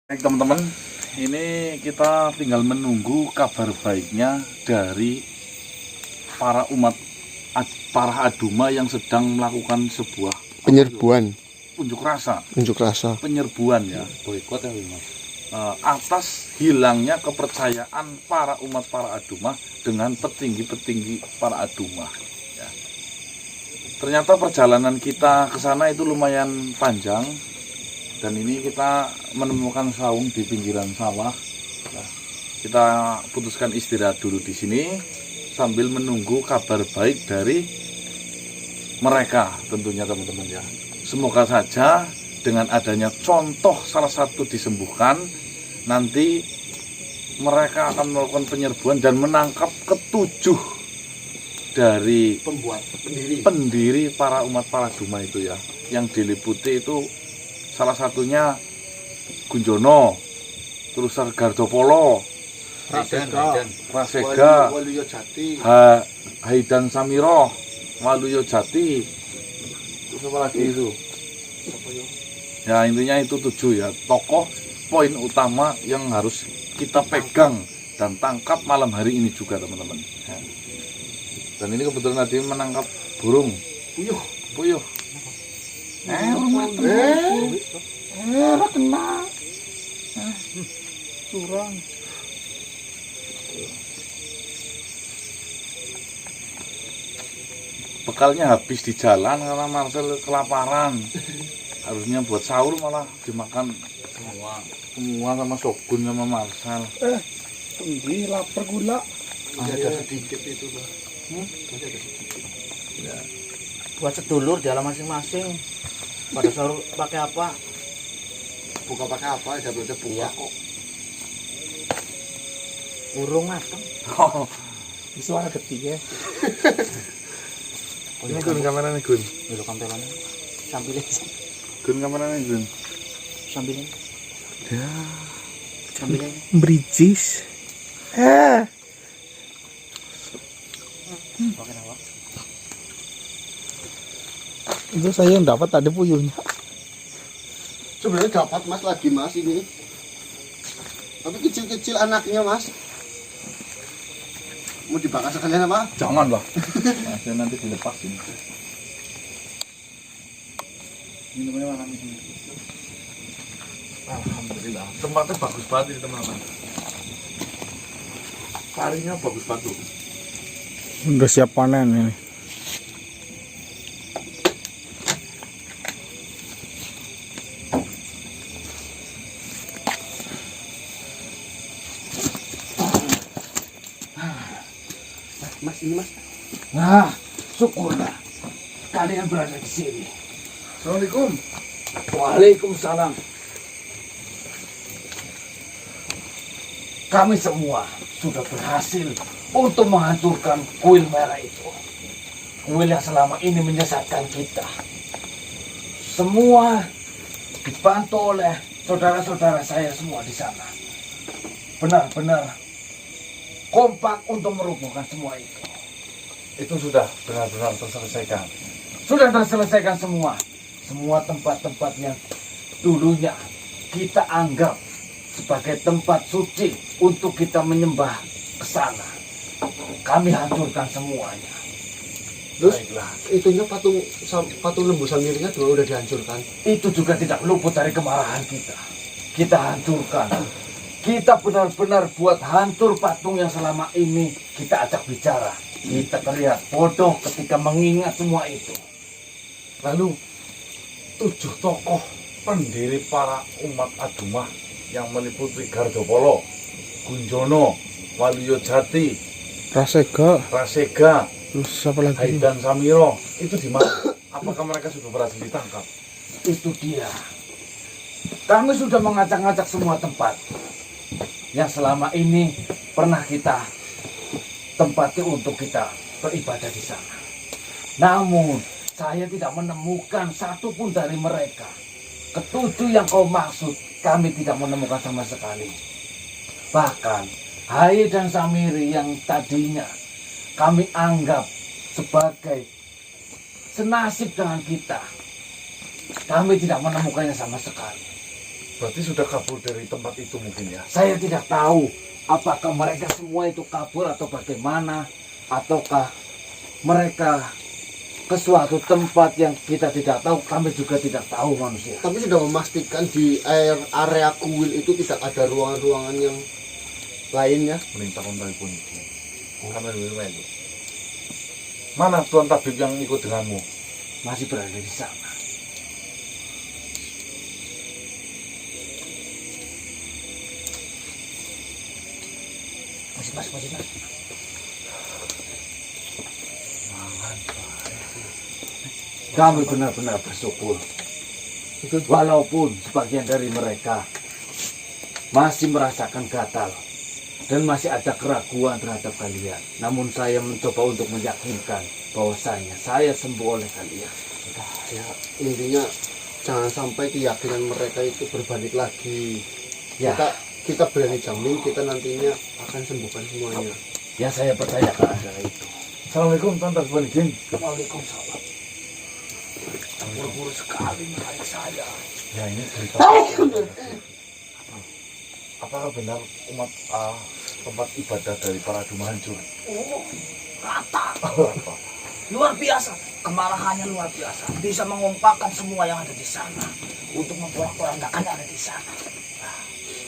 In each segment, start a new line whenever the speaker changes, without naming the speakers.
Baik teman-teman, ini kita tinggal menunggu kabar baiknya dari para para aduma yang sedang melakukan sebuah
penyerbuan,
unjuk rasa, penyerbuan ya, boikot ya Mas. Atas hilangnya kepercayaan para aduma dengan petinggi-petinggi para aduma. Ya. Ternyata perjalanan kita ke sana itu lumayan panjang. Dan ini kita menemukan saung di pinggiran sawah. Nah, kita putuskan istirahat dulu di sini sambil menunggu kabar baik dari mereka tentunya teman-teman ya. Semoga saja dengan adanya contoh salah satu disembuhkan, nanti mereka akan melakukan penyerbuan dan menangkap ketujuh dari pendiri para aduma itu ya, yang diliputi itu salah satunya Gunjono, terus Gardopolo, Rasega, Haidan Samiro, Waluyo Jati, terus apa lagi itu? Ya intinya itu 7 ya, tokoh poin utama yang harus kita pegang dan tangkap malam hari ini juga teman-teman. Ya. Dan ini kebetulan tadi menangkap burung puyuh. Kena curang. Bekalnya habis di jalan karena Marcel kelaparan. Harusnya buat sahur malah dimakan semua sama Shogun sama Marcel.
Tinggi lapar gula.
ada sedikit itu Pak. Ada sedikit.
Ya. Buat sedulur di alam masing-masing. Pada sahur pakai apa?
Buka pakai apa? Ada berarti buka kok.
Urung mateng.
Oh,
Itu ada ketiga.
ini Gun kameranya Gun.
Dulu kampelannya. Sambilin.
Gun kameranya Gun.
Sambilin.
Ya.
Sambilin.
Bridges.
Pakai apa?
Itu saya yang dapat tadi puyuhnya.
Sebenarnya dapat Mas lagi Mas ini. Tapi kecil-kecil anaknya Mas. Mau dibakar sekalian apa?
Jangan lah. Nah, nanti dilepas ini. Minumnya mana ini? Alhamdulillah. Tempatnya bagus banget ini teman-teman. Parinya bagus banget.
Udah siap panen ini.
Mas ini Mas.
Nah, syukurlah kalian berada di sini.
Assalamualaikum.
Waalaikumsalam. Kami semua sudah berhasil untuk menghancurkan kuil merah itu. Kuil yang selama ini menyesatkan kita. Semua dibantu oleh saudara-saudara saya semua di sana. Benar-benar kompak untuk merubuhkan semua itu.
Itu sudah benar-benar terselesaikan.
Sudah terselesaikan semua. Semua tempat-tempat yang dulunya kita anggap sebagai tempat suci untuk kita menyembah ke sana. Kami hancurkan semuanya.
Terus itunya patung lembu Samirnya juga udah dihancurkan.
Itu juga tidak luput dari kemarahan kita. Kita hancurkan. Kita benar-benar buat hancur patung yang selama ini kita ajak bicara. Kita terlihat bodoh ketika mengingat semua itu.
Lalu 7 tokoh pendiri para aduma yang meliputi Gardopolo, Gunjono, Waluyo Jati, Rasega,
Terus siapa lagi?
Haidan Samiro, itu di mana? Apakah mereka sudah berhasil ditangkap?
Itu dia. Kami sudah mengacak-ngacak semua tempat yang selama ini pernah kita tempati untuk kita beribadah di sana. Namun, saya tidak menemukan satupun dari mereka. Ketujuh yang kau maksud, kami tidak menemukan sama sekali. Bahkan, Hai dan Samiri yang tadinya kami anggap sebagai senasib dengan kita, kami tidak menemukannya sama sekali.
Berarti sudah kabur dari tempat itu mungkin ya?
Saya tidak tahu apakah mereka semua itu kabur atau bagaimana, ataukah mereka ke suatu tempat yang kita tidak tahu. Kami juga tidak tahu manusia.
Tapi sudah memastikan di area kuil itu tidak ada ruangan-ruangan yang lainnya.
Mending takon pun itu. Karena itu. Mana Tuan Tabib yang ikut denganmu?
Masih berada di sana. Mas. Kami benar-benar bersyukur. Walaupun sebagian dari mereka masih merasakan gatal dan masih ada keraguan terhadap kalian. Namun saya mencoba untuk meyakinkan bahwasanya saya sembuh oleh kalian.
Ya, intinya jangan sampai keyakinan mereka itu berbalik lagi.
Ya.
Kita berani jamin kita nantinya akan sembuhkan semuanya.
Yang saya percayakan adalah itu.
Assalamualaikum Tuan Tabib Jin.
Waalaikumsalam. Buru-buru sekali menarik saya.
Ya ini cerita. Apakah benar umat tempat ibadah dari para Duma hancur?
Rata. Luar biasa. Kemarahannya luar biasa. Bisa mengumpulkan semua yang ada di sana untuk memporak-porandakan yang ada di sana.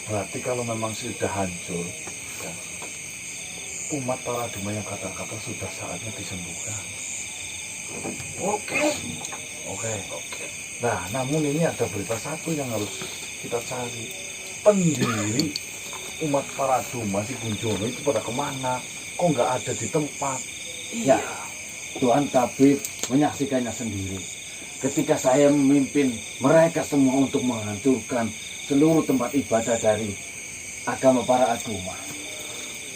Berarti kalau memang sudah hancur, ya, umat para Duma yang kata-kata sudah saatnya disembuhkan.
Oke.
Nah, namun ini ada berita satu yang harus kita cari. Pendiri umat para Duma si Gunjono itu pada kemana? Kok nggak ada di tempat?
Ya, Tuan Tabib menyaksikannya sendiri. Ketika saya memimpin mereka semua untuk menghancurkan seluruh tempat ibadah dari agama para Duma,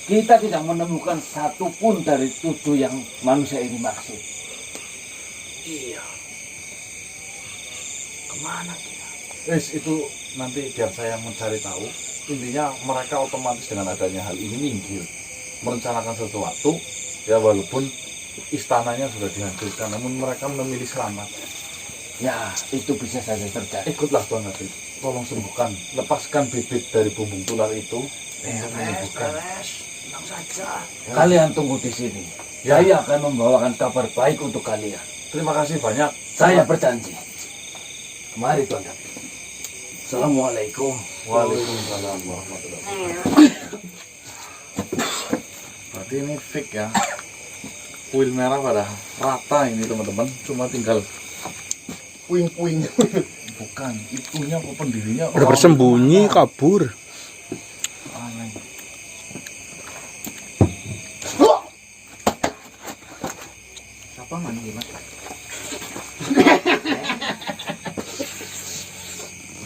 kita tidak menemukan satupun dari 7 yang manusia ini maksud.
Iya. Kemana dia?
Itu nanti biar saya mencari tahu. Intinya mereka otomatis dengan adanya hal ini minggir, merencanakan sesuatu. Ya walaupun istananya sudah dihancurkan, namun mereka memilih selamat.
Ya, itu bisa saja terjadi.
Ikutlah Tuan Tabib, tolong sembuhkan, lepaskan bibit dari bumbung tular itu untuk menyembuhkan.
Beres. Tenang saja.
Kalian tunggu di sini.
Ya.
Saya akan membawakan kabar baik untuk kalian.
Terima kasih banyak.
Saya berjanji. Mari Tuan Tabib. Assalamualaikum.
Waalaikumsalam warahmatullahi wabarakatuh. Berarti ini fake ya. Kuil merah pada rata ini teman-teman. Cuma tinggal
Puing-puing.
bukan itunya kok pendirinya
Udah bersembunyi kabur.
aneh.
Siapa mandi, Mas?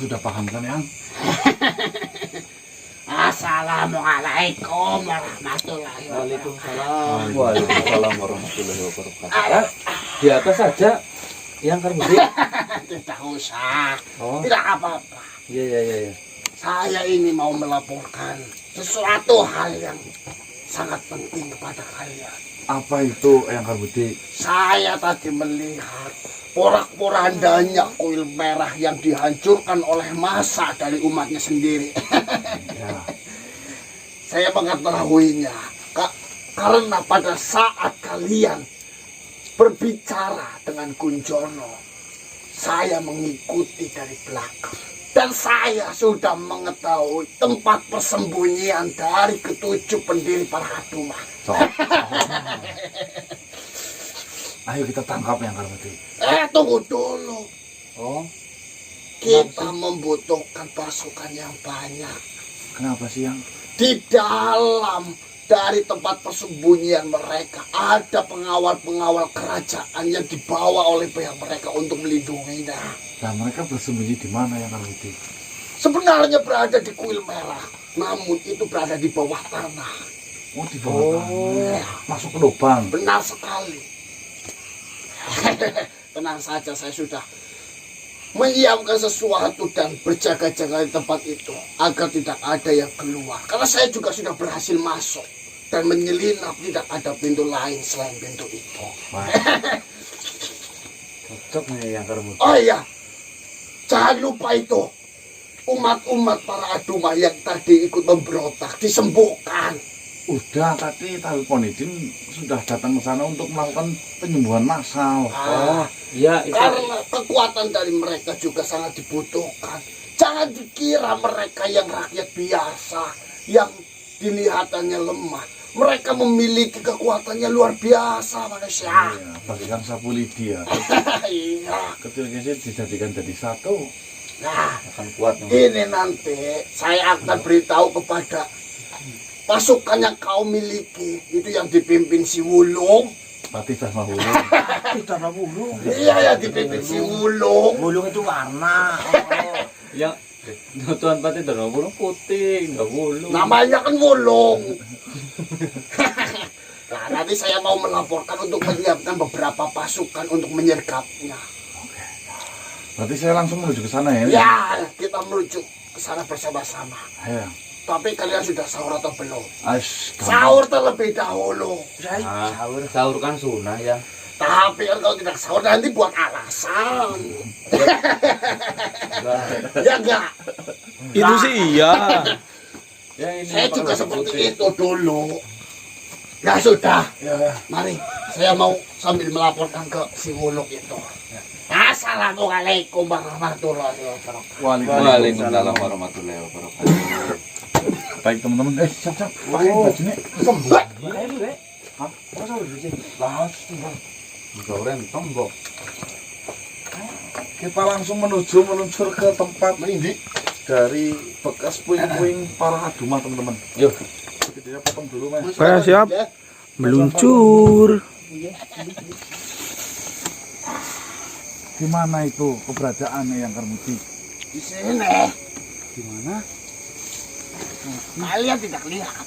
Sudah paham kan yang?
Assalamualaikum warahmatullahi wabarakatuh.
Waalaikumsalam warahmatullahi wabarakatuh. Di atas saja yang Karmudi.
Tidak usah.
Oh,
Tidak apa-apa.
iya.
Saya ini mau melaporkan sesuatu hal yang sangat penting kepada kalian.
Apa itu yang Karbudi?
Saya tadi melihat porak-porandanya kuil merah yang dihancurkan oleh massa dari umatnya sendiri.
Ya.
Saya mengetahuinya karena pada saat kalian berbicara dengan Gunjono, saya mengikuti dari belakang. Dan saya sudah mengetahui tempat persembunyian dari ketujuh pendiri para Duma.
So. Ayo kita tangkap yang Karbudi.
Tunggu dulu.
Oh,
Kita membutuhkan pasukan yang banyak.
Kenapa sih yang?
Di dalam dari tempat persembunyian mereka ada pengawal-pengawal kerajaan yang dibawa oleh pihak mereka untuk melindunginya.
Nah mereka bersembunyi di mana yang Karbudi?
Sebenarnya berada di kuil merah, namun itu berada di bawah tanah.
Oh di bawah tanah. Masuk ke lubang.
Benar sekali. Tenang saja, saya sudah menyiapkan sesuatu dan berjaga-jaga di tempat itu agar tidak ada yang keluar. Karena saya juga sudah berhasil masuk dan menyelinap, tidak ada pintu lain selain pintu itu.
cocok nih yang Karmudi.
Oh iya, jangan lupa itu. umat-umat para adumah yang tadi ikut memberontak disembuhkan.
Udah tadi telepon izin sudah datang ke sana untuk melakukan penyembuhan massal.
Iya, itu.
Karena kekuatan dari mereka juga sangat dibutuhkan. Jangan dikira mereka yang rakyat biasa, yang dilihatannya lemah. Mereka memiliki kekuatannya luar biasa manusia.
Iya, bagikan sapu lidi ya.
Iya.
Kecil-kecil dijadikan jadi satu.
Nah,
Akan kuat.
ini nanti saya akan beritahu kepada pasukan yang kau miliki. Itu yang dipimpin si Wulung.
Pati Dharma Wulung.
Dharma Wulung.
Iya, yang dipimpin si Wulung.
Wulung itu warna.
Yang Tuan Pati Dharma Wulung putih, enggak wulung.
Namanya kan Wulung. Nah, nanti saya mau melaporkan untuk menyiapkan beberapa pasukan untuk menyergapnya.
Berarti saya langsung menuju ke sana ya?
Ya, kita menuju ke sana bersama-sama.
Ayo.
Tapi kalian sudah sahur atau belum?
Gampang.
Sahur terlebih dahulu.
Sahur kan sunnah ya.
Tapi kan kalau tidak sahur nanti buat alasan. Ya enggak?
Itu sih iya.
Ya ini
Saya
Pak
juga
Rambut
seperti
Putih.
itu dulu. Ya sudah. Mari, saya mau sambil melaporkan ke si Wulung itu. Assalamualaikum warahmatullahi wabarakatuh.
Waalaikumsalam warahmatullahi wabarakatuh.
Baik teman-teman. Siap-siap. Pakai bajunya.
Goreng tombok.
Kita langsung meluncur ke tempat dari bekas puing-puing para adumah teman-teman.
Yuk.
Jadi dia potong dulu mas.
Saya siap. Meluncur.
Di mana itu keberadaannya yang Karmuti?
Di sini.
Di mana?
Kalian tidak lihat.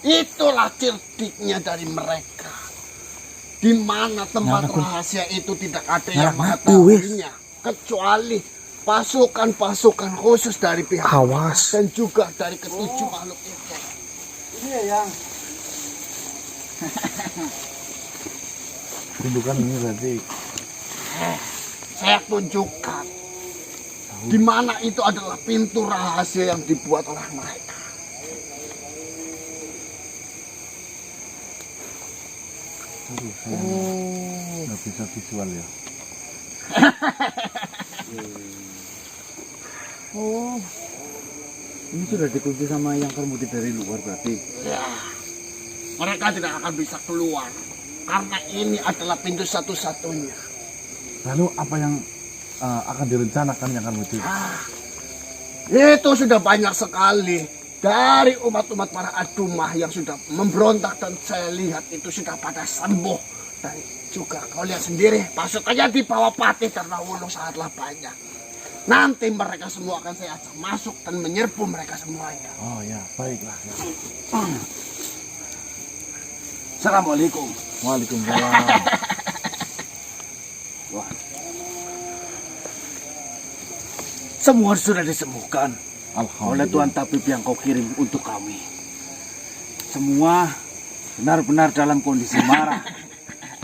Itulah cerdiknya dari mereka. Di mana tempat rahasia itu tidak ada yang mengetahuinya. Kecuali pasukan-pasukan khusus dari pihak
Awas.
dan juga dari ketujuh makhluk itu. Iya yang.
Tunjukkan ini berarti.
Saya tunjukkan. Di mana itu adalah pintu rahasia yang dibuat oleh mereka.
Nggak bisa visual ya.
Ini sudah dikunci sama yang Karmuti dari luar berarti.
Ya, mereka tidak akan bisa keluar. Karena ini adalah pintu satu-satunya.
Lalu apa yang akan direncanakan yang Karmuti?
Itu sudah banyak sekali. Dari umat-umat para adumah yang sudah memberontak. Dan saya lihat itu sudah pada sembuh. Dan juga kau lihat sendiri. Pasukannya di bawah Patih Dharma Wulung sangatlah banyak. Nanti mereka semua akan saya ajak masuk dan menyerbu mereka semuanya.
Oh ya, baiklah. Ya.
Assalamualaikum.
Waalaikumsalam.
Semua sudah disembuhkan oleh
Alhamdulillah.
Tuan Tabib yang kau kirim untuk kami. Semua benar-benar dalam kondisi marah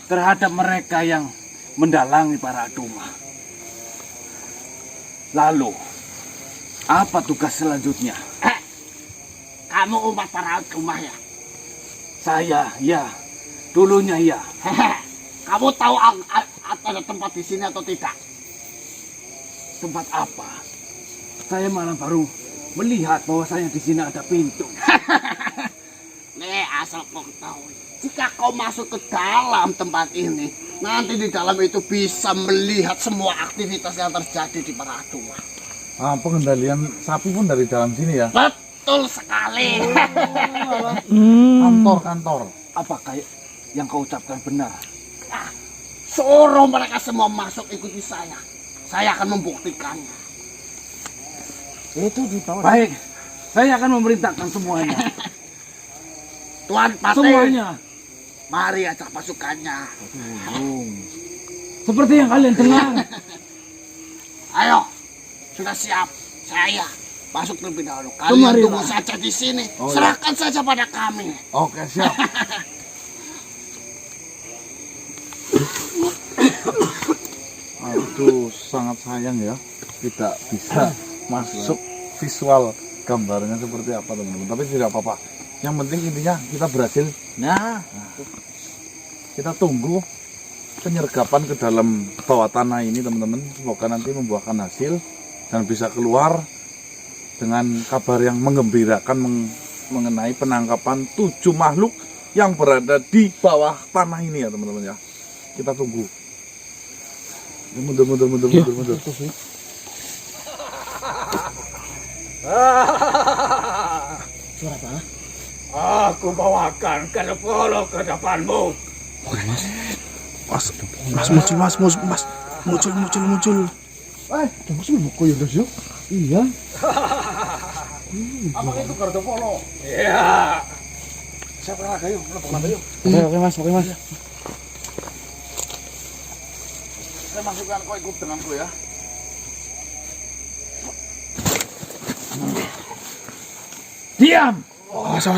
terhadap mereka yang mendalangi para adumah. Lalu, apa tugas selanjutnya?
Kamu umat para adumah ya?
Saya, ya. Dulunya ya.
Kamu tahu ada tempat di sini atau tidak?
Tempat apa? Saya malah baru melihat bahwasanya di sini ada pintu.
Nih, asal kau tahu. Jika kau masuk ke dalam tempat ini, nanti di dalam itu bisa melihat semua aktivitas yang terjadi di para adumah.
Pengendalian sapi pun dari dalam sini ya.
Betul sekali.
Kantor-kantor.
Apakah yang kau ucapkan benar?
Suruh mereka semua masuk ikuti saya. Saya akan membuktikannya.
Itu di bawah. Baik, saya akan memerintahkan semuanya.
Tuan Patih,
Semuanya.
mari ajak pasukannya.
Seperti yang kalian dengar.
Ayo, sudah siap. Saya masuk terlebih dahulu. Kalian
Kemari,
tunggu
Pak.
saja di sini.
Oh,
Serahkan saja pada kami.
Oke, siap. Aduh, sangat sayang ya. tidak bisa masuk visual gambarnya seperti apa teman-teman, tapi tidak apa-apa. Yang penting intinya kita berhasil. Nah, kita tunggu penyergapan ke dalam bawah tanah ini teman-teman, semoga nanti membuahkan hasil dan bisa keluar dengan kabar yang menggembirakan mengenai penangkapan 7 makhluk yang berada di bawah tanah ini ya teman-teman ya. Kita tunggu. Mundur.
Suara apa?
Aku bawakan Gardopolo ke depanmu.
Mas muncul.
Kamu sih buku ya, Dos? Iya.
Apa itu Gardopolo?
Iya.
Siapa yang lagi yuk?
Oke mas.
Saya masukkan, kau ikut denganku ya.
Diam!
Mas.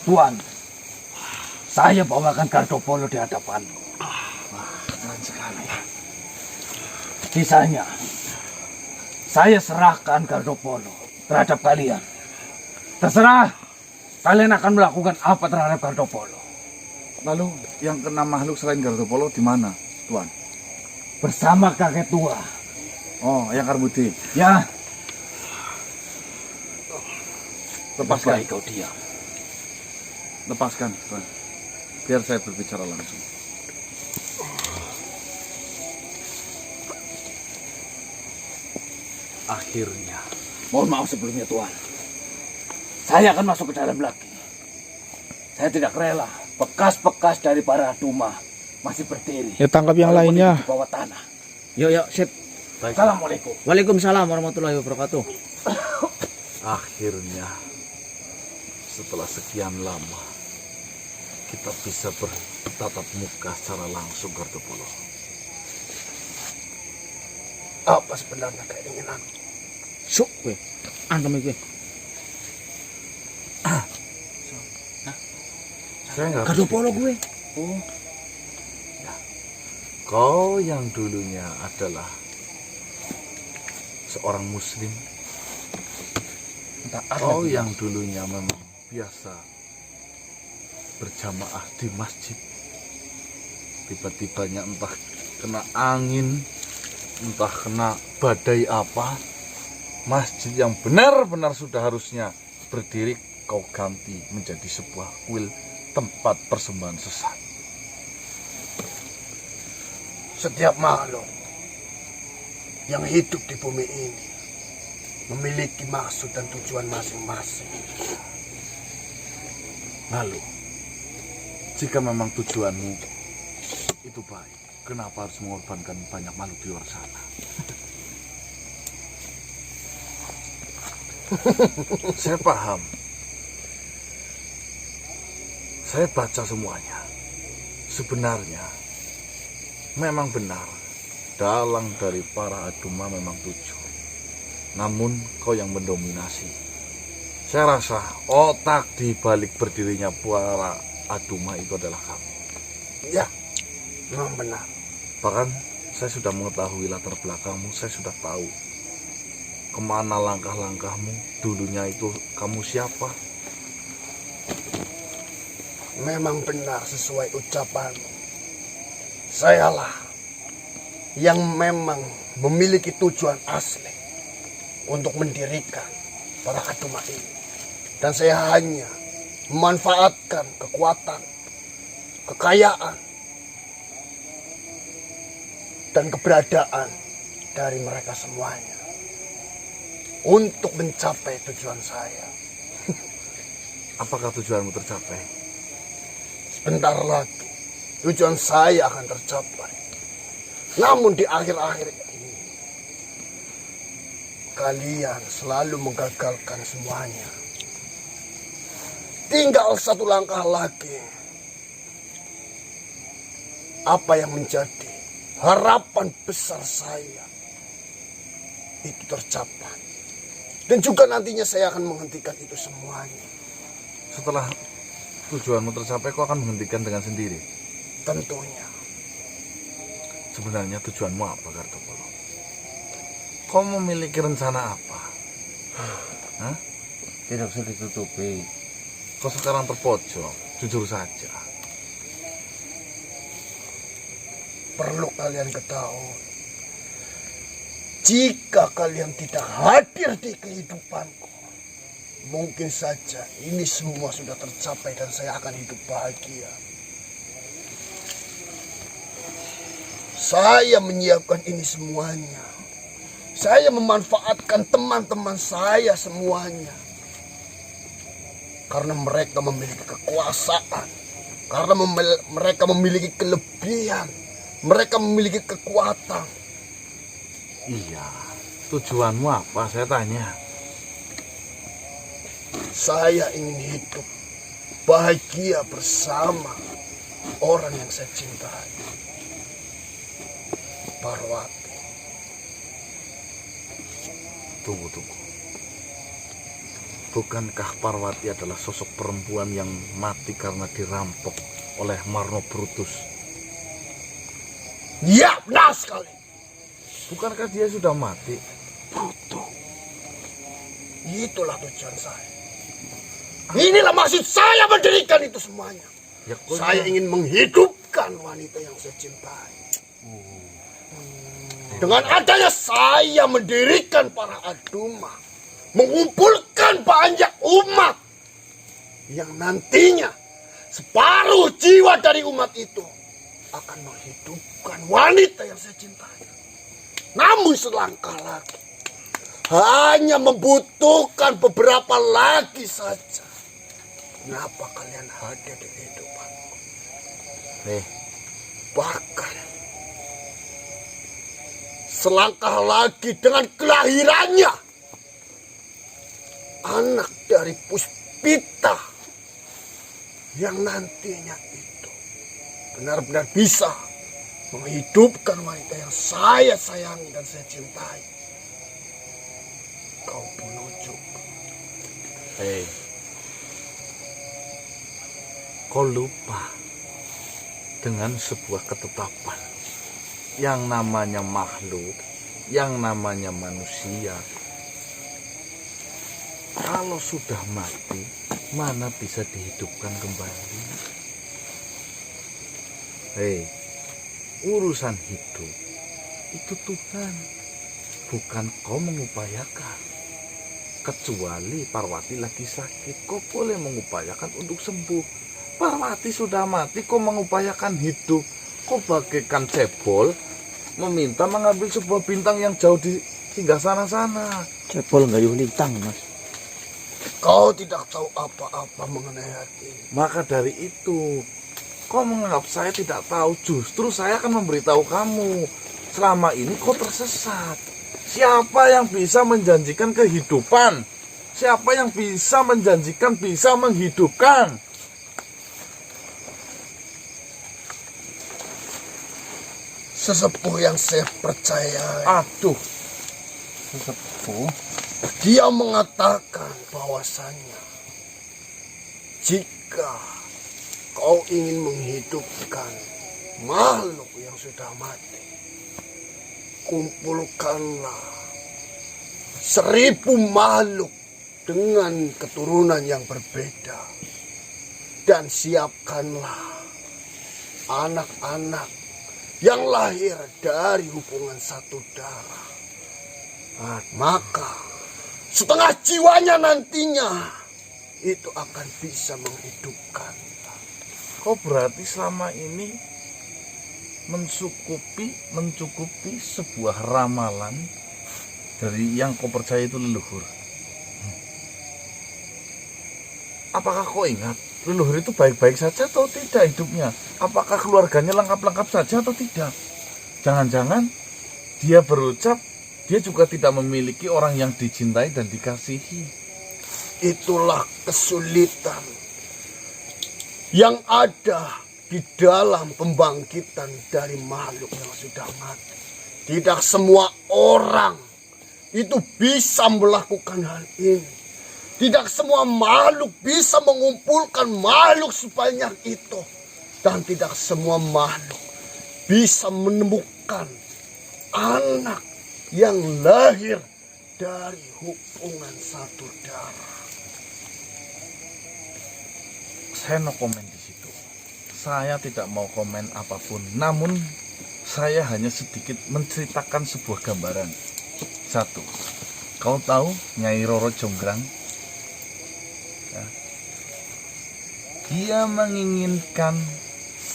Tuan, saya bawakan Gardopolo di hadapanmu.
Keren sekali.
Sisanya, saya serahkan Gardopolo terhadap kalian. Terserah kalian akan melakukan apa terhadap Gardopolo.
Lalu yang kena makhluk selain Gardopolo di mana, Tuan?
Bersama kakek tua.
Oh, yang Karbudi.
Ya,
Lepaskan.
baik kau diam.
Lepaskan, Tuan. Biar saya berbicara langsung.
Akhirnya, mohon maaf sebelumnya Tuan. Saya akan masuk ke dalam lagi. Saya tidak rela bekas-bekas dari para Duma masih berdiri.
Ya tangkap yang
walaupun
lainnya.
itu di bawah tanah.
Yuk, sip.
Assalamualaikum.
Waalaikumsalam warahmatullahi wabarakatuh.
Akhirnya, setelah sekian lama, kita bisa bertatap muka secara langsung, Gardopolo.
Apa sebenarnya keinginan?
Syuk, gue. Antem iki.
Saya nggak
Gardopolo gue.
Kau yang dulunya adalah seorang muslim. Kau yang dulunya memang biasa berjamaah di masjid. Tiba-tibanya entah kena angin, entah kena badai apa, masjid yang benar-benar sudah harusnya berdiri kau ganti menjadi sebuah kuil tempat persembahan sesat.
Setiap makhluk yang hidup di bumi ini memiliki maksud dan tujuan masing-masing.
Lalu, jika memang tujuanmu itu baik, kenapa harus mengorbankan banyak makhluk di luar sana? Saya paham. Saya baca semuanya. Sebenarnya, memang benar, dalang dari para Aduma memang 7. Namun, kau yang mendominasi. Saya rasa otak di balik berdirinya para Aduma itu adalah kamu.
Ya, memang benar.
Bahkan saya sudah mengetahui latar belakangmu, saya sudah tahu kemana langkah-langkahmu, dulunya itu kamu siapa.
Memang benar sesuai ucapanmu. Sayalah yang memang memiliki tujuan asli untuk mendirikan para Aduma ini. Dan saya hanya memanfaatkan kekuatan, kekayaan, dan keberadaan dari mereka semuanya untuk mencapai tujuan saya.
Apakah tujuanmu tercapai?
Sebentar lagi tujuan saya akan tercapai. Namun di akhir-akhir ini kalian selalu menggagalkan semuanya. Tinggal satu langkah lagi. Apa yang menjadi harapan besar saya itu tercapai. Dan juga nantinya saya akan menghentikan itu semuanya.
Setelah tujuanmu tercapai, kau akan menghentikan dengan sendiri.
Tentunya.
Sebenarnya tujuanmu apa, Gardopolo? Kau memiliki rencana apa?
Tidak usah ditutupi.
Kau sekarang terpojok, jujur saja.
Perlu kalian ketahui, jika kalian tidak hadir di kehidupanku, mungkin saja ini semua sudah tercapai dan saya akan hidup bahagia. Saya menyiapkan ini semuanya. Saya memanfaatkan teman-teman saya semuanya. Karena mereka memiliki kekuasaan. Karena mereka memiliki kelebihan. Mereka memiliki kekuatan.
Iya, tujuanmu apa? Saya tanya.
Saya ingin hidup bahagia bersama orang yang saya cintai. Parwati.
Tunggu. Bukankah Parwati adalah sosok perempuan yang mati karena dirampok oleh Marno Brutus?
Ya, benar sekali.
Bukankah dia sudah mati?
Betul. Itulah tujuan saya. Inilah maksud saya mendirikan itu semuanya.
Ya,
Saya ingin menghidupkan wanita yang saya cintai. Dengan adanya saya mendirikan para Aduma, mengumpulkan banyak umat yang nantinya separuh jiwa dari umat itu akan menghidupkan wanita yang saya cintai. Namun selangkah lagi, hanya membutuhkan beberapa lagi saja. Kenapa kalian hadir di kehidupanku? Bahkan selangkah lagi dengan kelahirannya anak dari Puspita yang nantinya itu benar-benar bisa menghidupkan wanita yang saya sayangi dan saya cintai. Kau bunuh juga.
Kau lupa dengan sebuah ketetapan. Yang namanya makhluk, yang namanya manusia, kalau sudah mati, mana bisa dihidupkan kembali? Urusan hidup itu Tuhan, bukan kau mengupayakan. Kecuali Parwati lagi sakit, kau boleh mengupayakan untuk sembuh. Parwati sudah mati, kau mengupayakan hidup. Kau bagaikan cebol meminta mengambil sebuah bintang yang jauh di singgah sana-sana.
Cepol nggak lintang, Mas.
Kau tidak tahu apa-apa mengenai hati.
Maka dari itu, kau menganggap saya tidak tahu. Justru saya akan memberitahu kamu. Selama ini kau tersesat. Siapa yang bisa menjanjikan kehidupan? Siapa yang bisa menjanjikan bisa menghidupkan?
Sesepuh yang saya percaya.
Aduh,
Sesepuh. Dia mengatakan bahwasannya jika kau ingin menghidupkan makhluk yang sudah mati, kumpulkanlah 1000 makhluk dengan keturunan yang berbeda dan siapkanlah anak-anak yang lahir dari hubungan satu darah. Maka setengah jiwanya nantinya itu akan bisa menghidupkan.
kau berarti selama ini mencukupi sebuah ramalan dari yang kau percaya itu leluhur. Apakah kau ingat leluhur itu baik-baik saja atau tidak hidupnya? Apakah keluarganya lengkap-lengkap saja atau tidak? Jangan-jangan dia berucap dia juga tidak memiliki orang yang dicintai dan dikasihi.
Itulah kesulitan yang ada di dalam pembangkitan dari makhluk yang sudah mati. Tidak semua orang itu bisa melakukan hal ini. Tidak semua makhluk bisa mengumpulkan makhluk sebanyak itu. Dan tidak semua makhluk bisa menemukan anak yang lahir dari hubungan satu darah.
Saya no komen di situ. Saya tidak mau komen apapun. Namun saya hanya sedikit menceritakan sebuah gambaran. Satu, kau tahu Nyai Roro Jonggrang? Ya. Dia menginginkan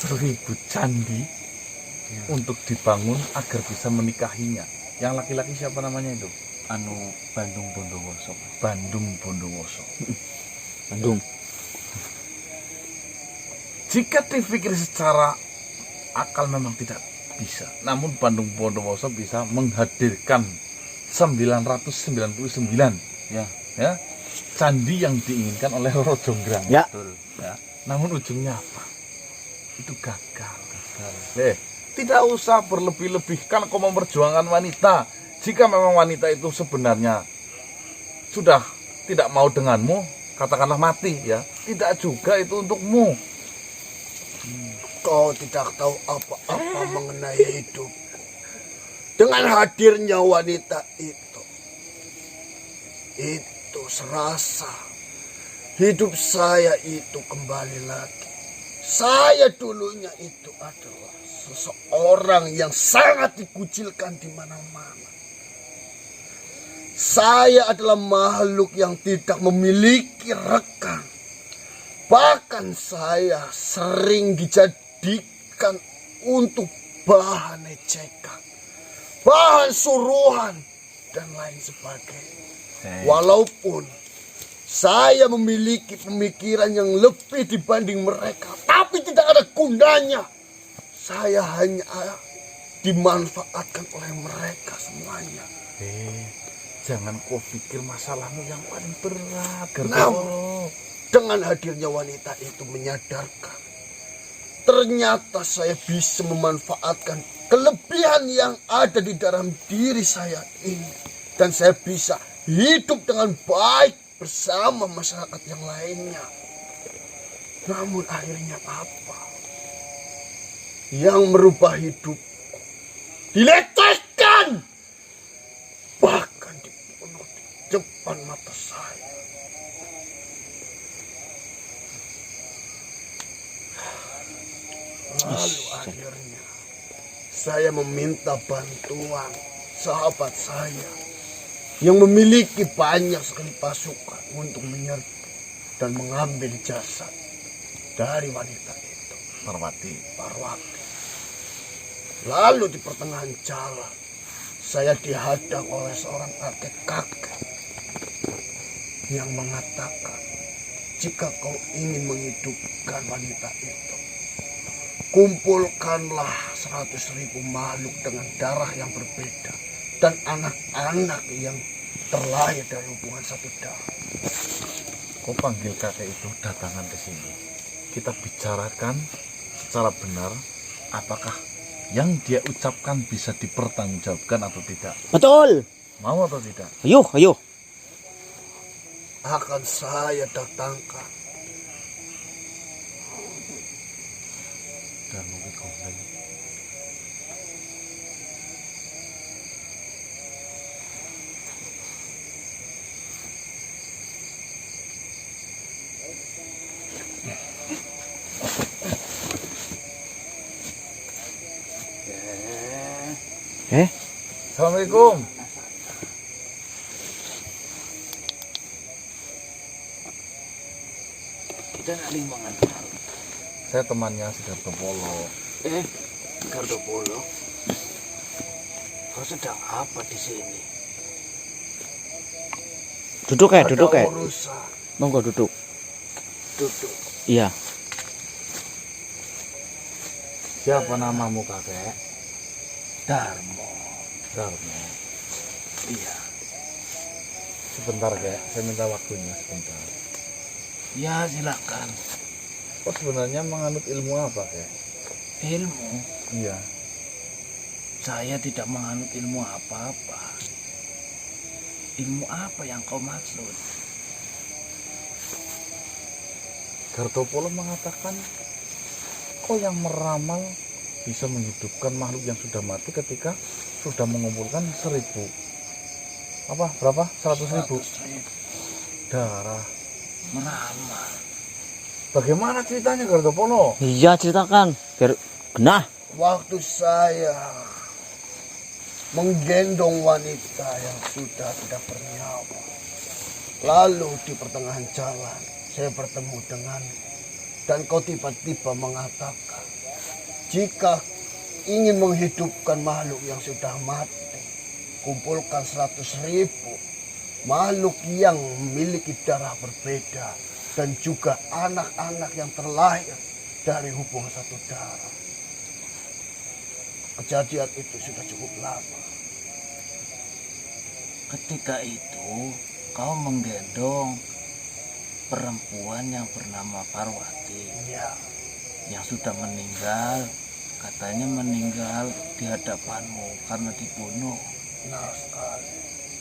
1000 candi untuk dibangun agar bisa menikahinya. Yang laki-laki siapa namanya itu?
Anu Bandung Bondowoso.
Bandung Bondowoso.
Bandung.
Jika dipikir secara akal memang tidak bisa. Namun Bandung Bondowoso bisa menghadirkan 999 ya candi yang diinginkan oleh Roro Jonggrang.
Ya.
Betul.
Ya. Namun ujungnya apa? Itu gagal. Tidak usah berlebih-lebihkan kau memperjuangkan wanita. Jika memang wanita itu sebenarnya sudah tidak mau denganmu, katakanlah mati ya. Tidak juga itu untukmu.
Kau tidak tahu apa-apa mengenai hidup. Dengan hadirnya wanita itu serasa hidup saya itu kembali lagi. Saya dulunya itu adalah seseorang yang sangat dikucilkan di mana-mana. Saya adalah makhluk yang tidak memiliki rekan. Bahkan saya sering dijadikan untuk bahan ejekan, bahan suruhan, dan lain sebagainya. Walaupun saya memiliki pemikiran yang lebih dibanding mereka, tapi tidak ada gunanya. Saya hanya dimanfaatkan oleh mereka semuanya.
Jangan kau pikir masalahmu yang paling berat.
Namun, dengan hadirnya wanita itu menyadarkan, ternyata saya bisa memanfaatkan kelebihan yang ada di dalam diri saya ini. Dan saya bisa hidup dengan baik bersama masyarakat yang lainnya. Namun akhirnya apa? Yang merubah hidup dilecehkan, bahkan dibunuh di depan mata saya. Lalu akhirnya saya meminta bantuan sahabat saya yang memiliki banyak sekali pasukan untuk menyerbu dan mengambil jasad dari wanita itu,
Parwati.
Lalu di pertengahan jalan saya dihadang oleh seorang kakek yang mengatakan, jika kau ingin menghidupkan wanita itu, kumpulkanlah 100.000 makhluk dengan darah yang berbeda dan anak-anak yang terlahir dari hubungan satu darah.
Kau panggil kakek itu datangan ke sini. Kita bicarakan secara benar apakah yang dia ucapkan bisa dipertanggungjawabkan atau tidak.
Betul.
Mau atau tidak?
Ayo.
Akan saya datangkan.
Dan mungkin komplain. Assalamualaikum.
Kita saling mengenal.
Saya temannya Sidarto Polo.
Gardopolo, kau sedang apa di sini?
Duduk ya.
Ada urusan.
Monggo duduk.
Duduk.
Iya.
Siapa namamu kakek?
Darmo.
Iya. Sebentar kek, saya minta waktunya sebentar.
Ya silakan.
Kok sebenarnya menganut ilmu apa kek?
Ilmu?
Iya.
Saya tidak menganut ilmu apa-apa. Ilmu apa yang kau maksud?
Gardopolo mengatakan kau yang meramal bisa menghidupkan makhluk yang sudah mati ketika sudah mengumpulkan 1.000 apa berapa 100.000 darah
Meramal.
bagaimana ceritanya Gardopolo?
Iya, ceritakan. Biar genah.
Waktu saya menggendong wanita yang sudah tidak bernyawa, lalu di pertengahan jalan saya bertemu dengan, dan kau tiba-tiba mengatakan, jika ingin menghidupkan makhluk yang sudah mati, kumpulkan 100.000 makhluk yang memiliki darah berbeda dan juga anak-anak yang terlahir dari hubungan satu darah. Kejadian itu sudah cukup lama.
Ketika itu kau menggendong perempuan yang bernama Parwati
Ya,
yang sudah meninggal, katanya meninggal di hadapanmu karena dibunuh.
benar sekali.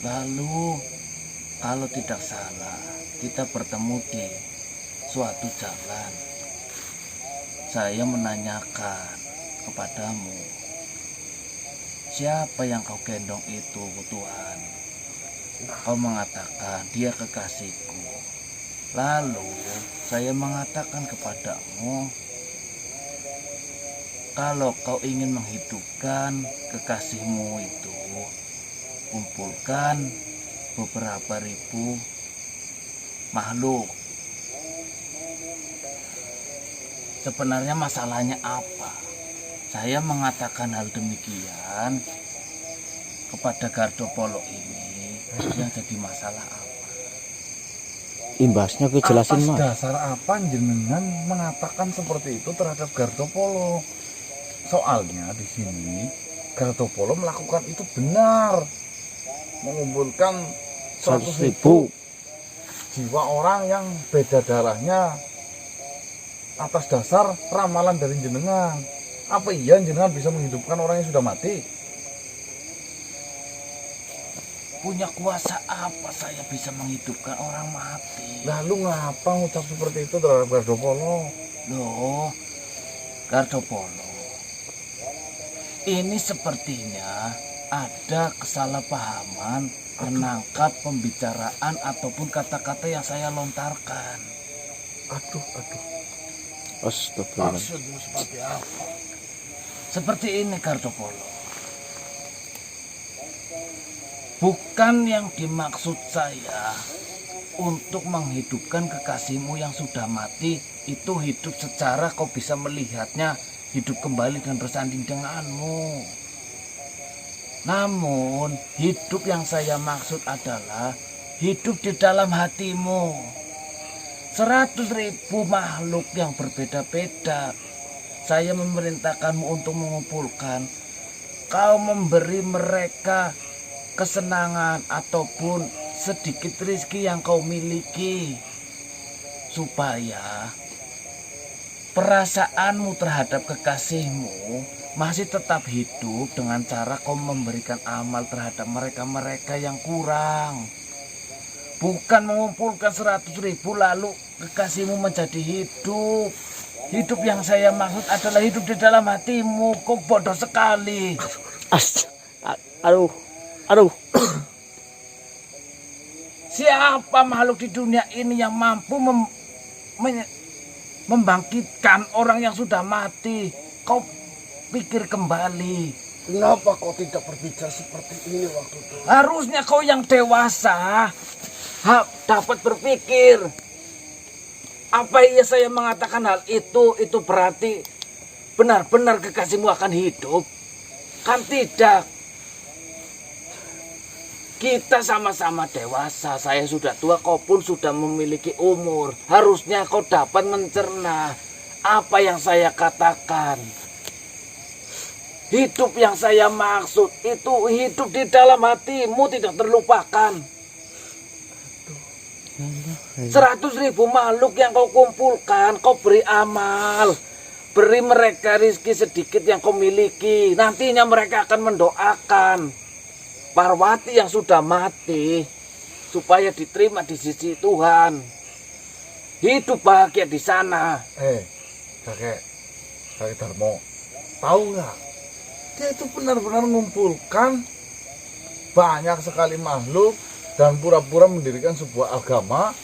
Lalu kalau tidak salah kita bertemu di suatu jalan. Saya menanyakan kepadamu, siapa yang kau gendong itu, Tuhan? Kau mengatakan dia kekasihku. Lalu saya mengatakan kepadamu, kalau kau ingin menghidupkan kekasihmu itu, kumpulkan beberapa ribu makhluk. Sebenarnya masalahnya apa? Saya mengatakan hal demikian kepada Gardopolo ini, yang jadi masalah apa?
Imbasnya gue jelasin,
Atas
Mas.
dasar apa jenengan mengatakan seperti itu terhadap Gardopolo? Soalnya di sini Gardopolo melakukan itu benar, mengumpulkan 100.000
100.000.
jiwa orang yang beda darahnya atas dasar ramalan dari jenengan. Apa iya jenengan bisa menghidupkan orang yang sudah mati?
Punya kuasa apa saya bisa menghidupkan orang mati?
Lalu ngapa ngucap seperti itu terhadap Gardopolo?
Loh, Gardopolo, ini sepertinya ada kesalahpahaman menangkap pembicaraan ataupun kata-kata yang saya lontarkan.
Aduh.
Astagfirullah.
Maksudmu seperti apa?
Seperti ini, Gardopolo. Bukan yang dimaksud saya untuk menghidupkan kekasihmu yang sudah mati itu hidup secara kau bisa melihatnya hidup kembali dan bersanding denganmu. Namun hidup yang saya maksud adalah hidup di dalam hatimu. 100.000 makhluk yang berbeda-beda. Saya memerintahkanmu untuk mengumpulkan. Kau memberi mereka kesenangan ataupun sedikit rezeki yang kau miliki, supaya perasaanmu terhadap kekasihmu masih tetap hidup dengan cara kau memberikan amal terhadap mereka-mereka yang kurang. Bukan mengumpulkan 100.000 lalu kekasihmu menjadi hidup. Hidup yang saya maksud adalah hidup di dalam hatimu. Kau bodoh sekali.
Aduh.
Siapa makhluk di dunia ini yang mampu membangkitkan orang yang sudah mati? Kau pikir kembali.
Kenapa kau tidak berbicara seperti ini waktu itu?
Harusnya kau yang dewasa dapat berpikir. Apa iya saya mengatakan hal itu berarti benar-benar kekasihmu akan hidup? Kan tidak. Kita sama-sama dewasa, saya sudah tua, kau pun sudah memiliki umur. Harusnya kau dapat mencerna apa yang saya katakan. Hidup yang saya maksud itu hidup di dalam hatimu, tidak terlupakan. 100.000 makhluk yang kau kumpulkan, kau beri amal. Beri mereka rezeki sedikit yang kau miliki. Nantinya mereka akan mendoakan Parwati yang sudah mati supaya diterima di sisi Tuhan. Hidup bahagia di sana.
Kakek Darmo, tahu nggak? Dia itu benar-benar mengumpulkan banyak sekali makhluk dan pura-pura mendirikan sebuah agama